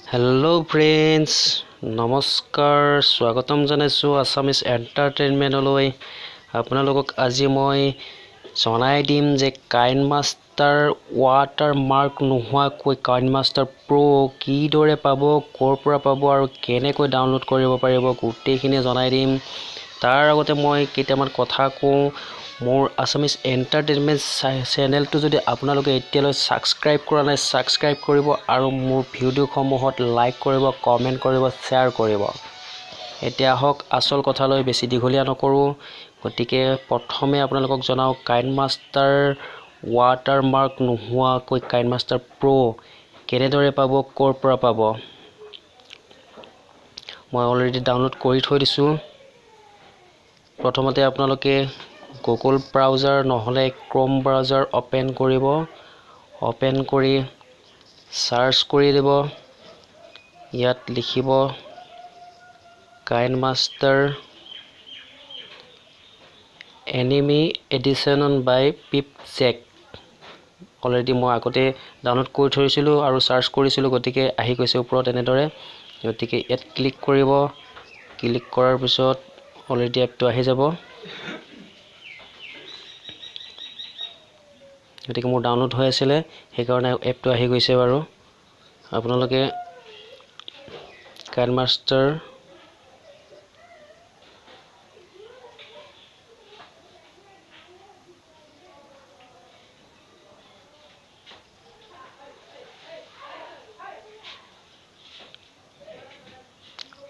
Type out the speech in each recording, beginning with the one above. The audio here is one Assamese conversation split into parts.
Hello friends, নমস্কাৰ স্বাগতম জনাইছো আসামিজ এন্টাৰটেইনমেন্টলৈ আপোনালোকক আজি মই জনাই দিম যে কাইনমাষ্টাৰ watermark নোহোৱাকৈ কাইনমাষ্টাৰ প্ৰো কিদৰে পাব কৰ পৰা পাব আৰু কেনেকৈ ডাউনলোড কৰিব পাৰিব গোটেইখিনি জনাই দিম তাৰ আগতে মই কেইটামান কথা কওঁ মোৰ আসামিজ এন্টাৰটেইনমেন্ট চেনেলটো যদি আপোনালোকে এতিয়ালৈ সাবস্ক্ৰাইব কৰা নাই সাবস্ক্ৰাইব কৰিব আৰু মোৰ ভিডিওসমূহত লাইক কৰিব কমেন্ট কৰিব শেয়াৰ কৰিব এতিয়া হক আসল কথালৈ বেছি দীঘলীয়া নকৰো গতিকে প্ৰথমে আপোনালোকক জনাও কাইনমাষ্টাৰ watermark নোহোৱাকৈ কাইনমাষ্টাৰ প্ৰো কেনেদৰে পাব কৰ পৰা পাব মই অলৰেডি ডাউনলোড কৰি থৈ দিছো প্ৰথমতে আপোনালোকে গুগল ব্ৰাউজাৰ নহলে ক্ৰোম ব্ৰাউজাৰ ওপেন কৰিব ওপেন কৰি সাৰ্চ কৰি দিব ইয়াত লিখিব কাইনমাষ্টাৰ এনিমি এডিশন বাই পিপজেক অলৰেডি মই আগতে ডাউনলোড কৰি থৈছিলো আৰু সাৰ্চ কৰিছিলো গতিকে আহি গৈছে ওপৰত এনেদৰে গতিকে ইয়াত ক্লিক কৰিব ক্লিক কৰাৰ পিছত অলৰেডি এপটো আহি যাব গতিকে মোৰ ডাউনলোড হৈ আছিল সেইকাৰণে এপটো আহি গৈছে বাৰু আপোনালোকে কাইনমাষ্টাৰ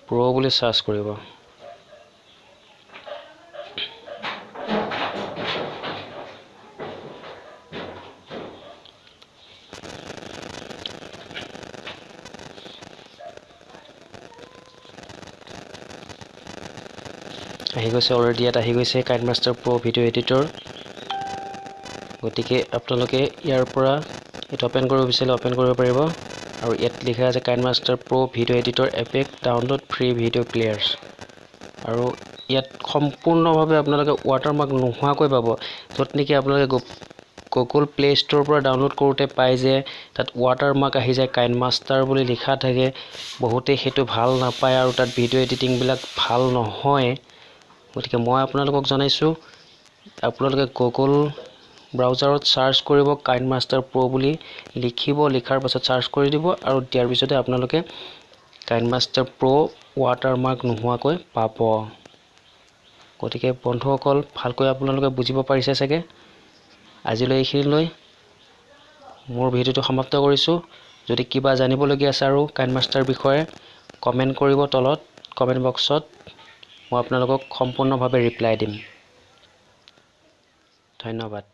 প্ৰো বুলি সাৰ্চ কৰিব আহি গৈছে অলৰেডি ইয়াত আহি গৈছে কাইনমাষ্টাৰ প্ৰো ভিডিও এডিটৰ গতিকে আপোনালোকে ইয়াৰ পৰা এটা ওপেন কৰিব বিচাৰিলে ওপেন কৰিব পাৰিব আৰু ইয়াত লিখা আছে KineMaster pro video editor APK download free video players আৰু ইয়াত সম্পূৰ্ণভাৱে আপোনালোকে watermark নোহোৱাকৈ পাব যত নেকি আপোনালোকে গুগল প্লে ষ্ট'ৰ পৰা ডাউনলোড কৰোতে পাই যে তাত watermark আহি যায় কাইনমাষ্টাৰ বুলি লিখা থাকে বহুতে হেতু ভাল নাপায় আৰু তাত ভিডিও এডিটিং বিলাক ভাল নহয় গতিকে মই আপোনালোকক জনাইছো আপোনালোকে গুগল ব্ৰাউজাৰত সাৰ্চ কৰিব কাইনমাষ্টাৰ প্ৰো বুলি লিখিব লিখাৰ পাছত সাৰ্চ কৰি দিব আৰু দিয়াৰ পিছতে আপোনালোকে কাইনমাষ্টাৰ প্ৰো watermark নোহোৱাকৈ পাব গতিকে বন্ধুসকল ভালকৈ আপোনালোকে বুজিব পাৰিছে চাগে আজিলৈ এইখিনিলৈ মোৰ ভিডিওটো সমাপ্ত কৰিছো যদি কিবা জানিবলগীয়া আছে আৰু কাইনমাষ্টাৰ বিষয়ে কমেন্ট কৰিব তলত কমেন্ট বক্সত মই আপোনালোকক সম্পূৰ্ণভাৱে ৰিপ্লাই দিম ধন্যবাদ